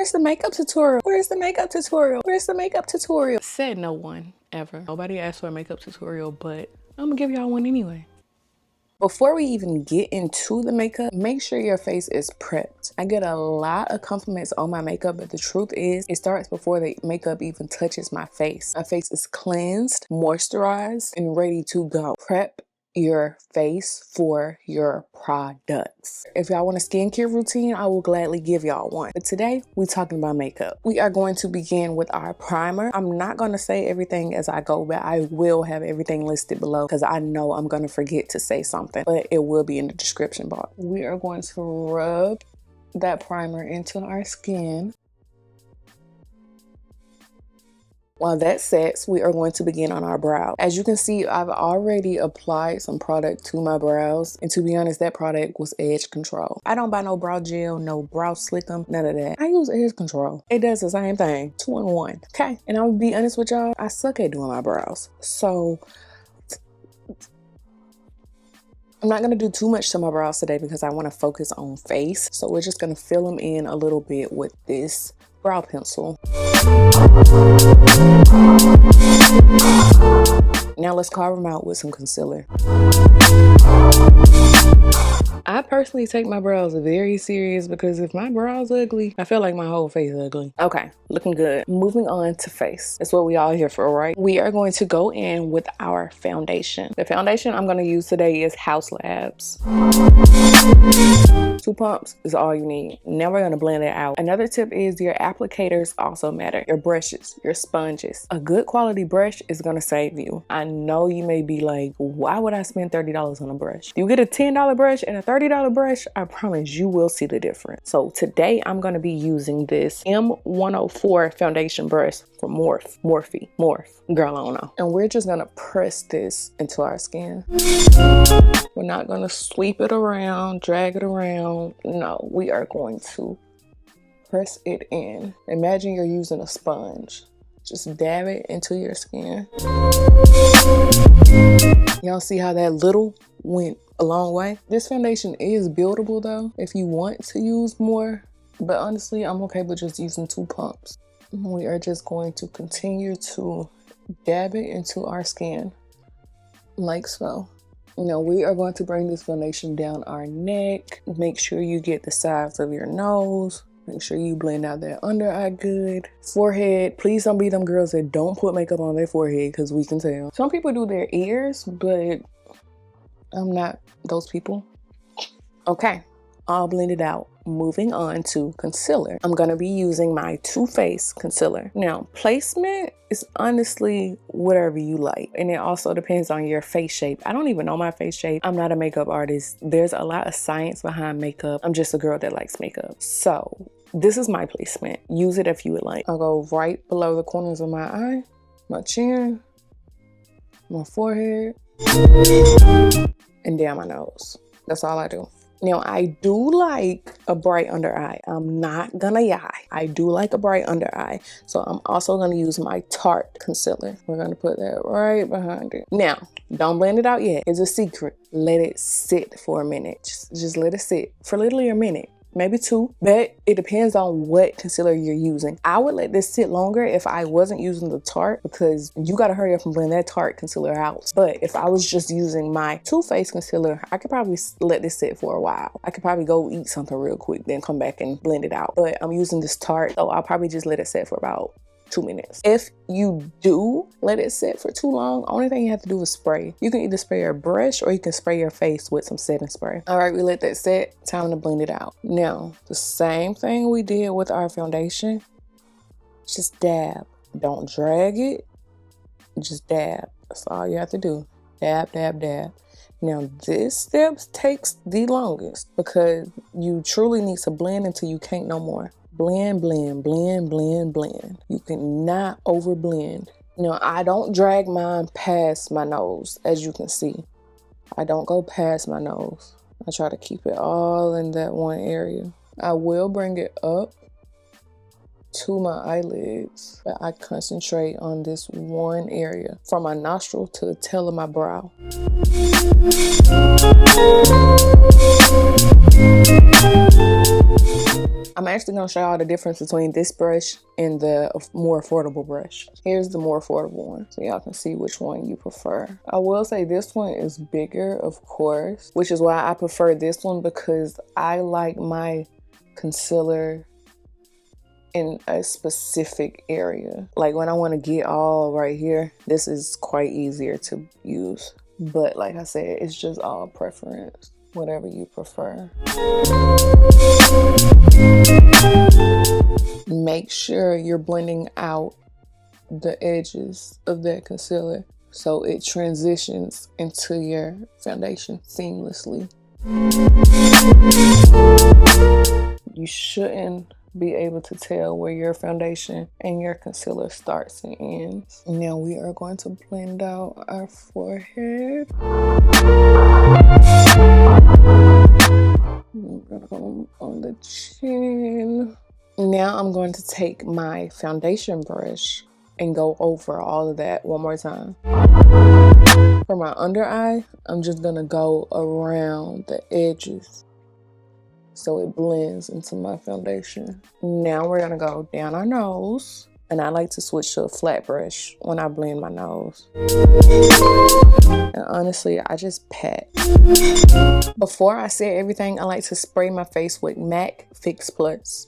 Where's the makeup tutorial? Where's the makeup tutorial? Where's the makeup tutorial? Said no one ever. Nobody asked for a makeup tutorial, but I'm gonna give y'all one anyway. Before we even get into the makeup, make sure your face is prepped. I get a lot of compliments on my makeup, but the truth is it starts before the makeup even touches my face. My face is cleansed, moisturized, and ready to go. Prep your face for your products. If y'all want a skincare routine, I will gladly give y'all one. But today, we're talking about makeup. We are going to begin with our primer. I'm not going to say everything as I go, but I will have everything listed below because I know I'm going to forget to say something, but it will be in the description box. We are going to rub that primer into our skin. While that sets, we are going to begin on our brow. As you can see, I've already applied some product to my brows. And to be honest, that product was Edge Control. I don't buy no brow gel, no brow slickum, none of that. I use Edge Control. It does the same thing, 2-in-1, okay? And I'm gonna be honest with y'all, I suck at doing my brows. So I'm not gonna do too much to my brows today because I wanna focus on face. So we're just gonna fill them in a little bit with this brow pencil. Now let's carve them out with some concealer. I personally take my brows very serious because if my brows ugly, I feel like my whole face ugly. Okay, looking good. Moving on to face. That's what we all here for, right? We are going to go in with our foundation. The foundation I'm going to use today is Haus Labs. 2 pumps is all you need. Now we're going to blend it out. Another tip is your applicators also matter. Your brushes, your sponges. A good quality brush is going to save you. I know you may be like, why would I spend $30 on a brush? You get a $10 brush and a $30 brush, I promise you will see the difference. So today I'm going to be using this M104 foundation brush from Morphe. Girl, I don't know. And we're just going to press this into our skin. We're not going to sweep it around, drag it around. No, we are going to press it in. Imagine you're using a sponge. Just dab it into your skin. Y'all see how that little went a long way? This foundation is buildable though, if you want to use more. But honestly, I'm okay with just using 2 pumps. We are just going to continue to dab it into our skin like so. Now we are going to bring this foundation down our neck. Make sure you get the sides of your nose. Make sure you blend out that under eye good. Forehead, please don't be them girls that don't put makeup on their forehead because we can tell. Some people do their ears, but I'm not those people. Okay, all blended out. Moving on to concealer. I'm gonna be using my Too Faced concealer. Now, placement is honestly whatever you like. And it also depends on your face shape. I don't even know my face shape. I'm not a makeup artist. There's a lot of science behind makeup. I'm just a girl that likes makeup. So this is my placement. Use it if you would like. I'll go right below the corners of my eye, my chin, my forehead, and down my nose. That's all I do. Now, I do like a bright under eye. I'm not gonna lie. I do like a bright under eye. So I'm also gonna use my Tarte concealer. We're gonna put that right behind it. Now, don't blend it out yet. It's a secret. Let it sit for a minute. Just let it sit for literally a minute. Maybe 2, but it depends on what concealer you're using. I would let this sit longer if I wasn't using the Tarte because you gotta hurry up and blend that Tarte concealer out. But if I was just using my Too Faced concealer, I could probably let this sit for a while. I could probably go eat something real quick, then come back and blend it out. But I'm using this Tarte, so I'll probably just let it sit for about 2 minutes. If you do let it sit for too long, only thing you have to do is spray. You can either spray your brush or you can spray your face with some setting spray. All right, we let that set. Time to blend it out. Now, the same thing we did with our foundation. Just dab. Don't drag it. Just dab. That's all you have to do. Dab, dab, dab. Now, this step takes the longest because you truly need to blend until you can't no more. Blend, blend, blend, blend, blend. You cannot over blend. Now, I don't drag mine past my nose, as you can see. I don't go past my nose. I try to keep it all in that one area. I will bring it up to my eyelids, but I concentrate on this one area from my nostril to the tail of my brow. I'm actually going to show y'all the difference between this brush and the more affordable brush. Here's the more affordable one, so y'all can see which one you prefer. I will say this one is bigger, of course, which is why I prefer this one, because I like my concealer in a specific area. Like when I want to get all right here, this is quite easier to use. But like I said, it's just all preference, whatever you prefer. Make sure you're blending out the edges of that concealer so it transitions into your foundation seamlessly. You shouldn't be able to tell where your foundation and your concealer starts and ends. Now we are going to blend out our forehead. I'm gonna go on the chin. Now I'm going to take my foundation brush and go over all of that one more time. For my under eye, I'm just gonna go around the edges so it blends into my foundation. Now we're gonna go down our nose, and I like to switch to a flat brush when I blend my nose. And honestly, I just pat. Before I set everything, I like to spray my face with MAC Fix Plus.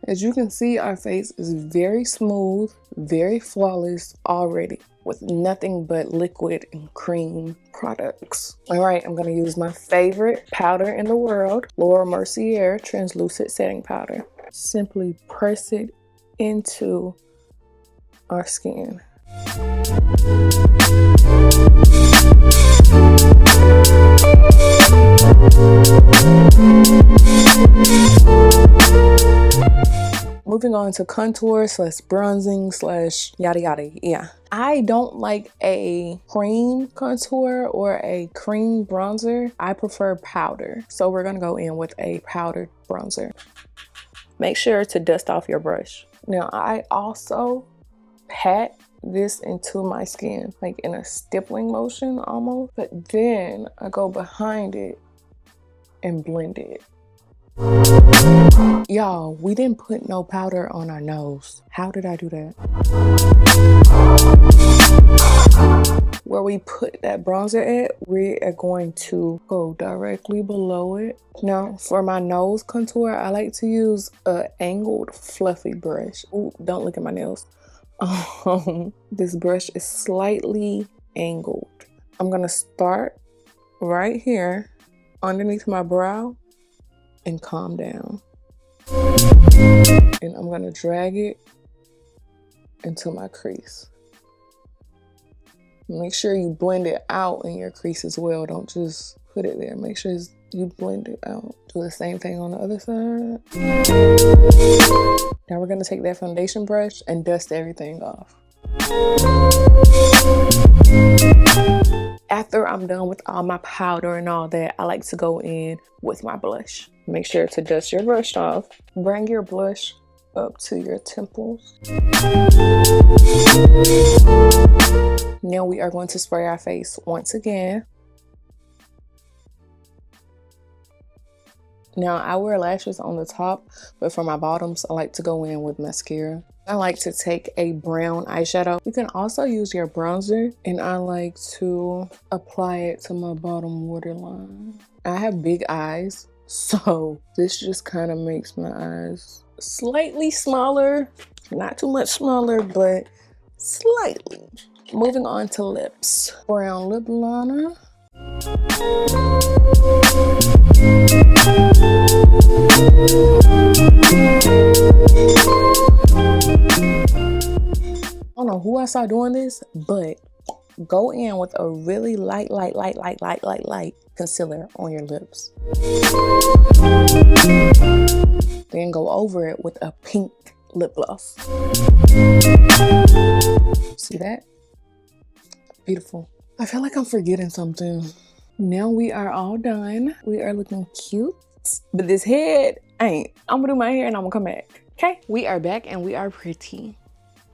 As you can see, our face is very smooth, very flawless already, with nothing but liquid and cream products. All right, I'm gonna use my favorite powder in the world, Mercier Translucent Setting Powder. Simply press it into our skin. Moving on to contour slash bronzing slash yada yada. Yeah, I don't like a cream contour or a cream bronzer. I prefer powder. So we're gonna go in with a powdered bronzer. Make sure to dust off your brush. Now I also pat this into my skin, like in a stippling motion almost, but then I go behind it and blend it. Y'all, we didn't put no powder on our nose. How did I do that? Where we put that bronzer at, we are going to go directly below it. Now, for my nose contour, I like to use an angled fluffy brush. Ooh, don't look at my nails. This brush is slightly angled. I'm gonna start right here underneath my brow and calm down. And I'm gonna drag it into my crease. Make sure you blend it out in your crease as well. Don't just put it there. Make sure you blend it out. Do the same thing on the other side. Now we're gonna take that foundation brush and dust everything off. After I'm done with all my powder and all that, I like to go in with my blush. Make sure to dust your brush off. Bring your blush up to your temples. Now we are going to spray our face once again. Now I wear lashes on the top, but for my bottoms, I like to go in with mascara. I like to take a brown eyeshadow. You can also use your bronzer, and I like to apply it to my bottom waterline. I have big eyes, so this just kind of makes my eyes slightly smaller. Not too much smaller, but slightly. Moving on to lips. Brown lip liner. I don't know who I saw doing this, but go in with a really light concealer on your lips. Then go over it with a pink lip gloss. See that? Beautiful. I feel like I'm forgetting something. Now we are all done. We are looking cute, but this head ain't. I'm gonna do my hair and I'm gonna come back. Okay, we are back and we are pretty.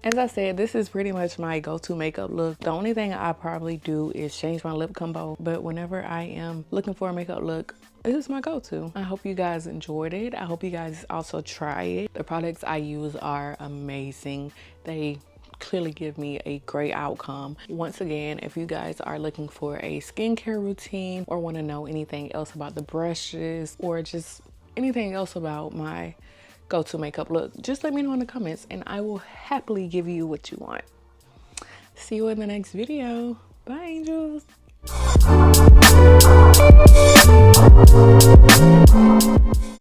As I said, this is pretty much my go-to makeup look. The only thing I probably do is change my lip combo, but whenever I am looking for a makeup look, this is my go-to. I hope you guys enjoyed it. I hope you guys also try it. The products I use are amazing. They clearly give me a great outcome. Once again, if you guys are looking for a skincare routine or want to know anything else about the brushes or just anything else about my go-to makeup look, just let me know in the comments and I will happily give you what you want. See you in the next video. Bye, angels.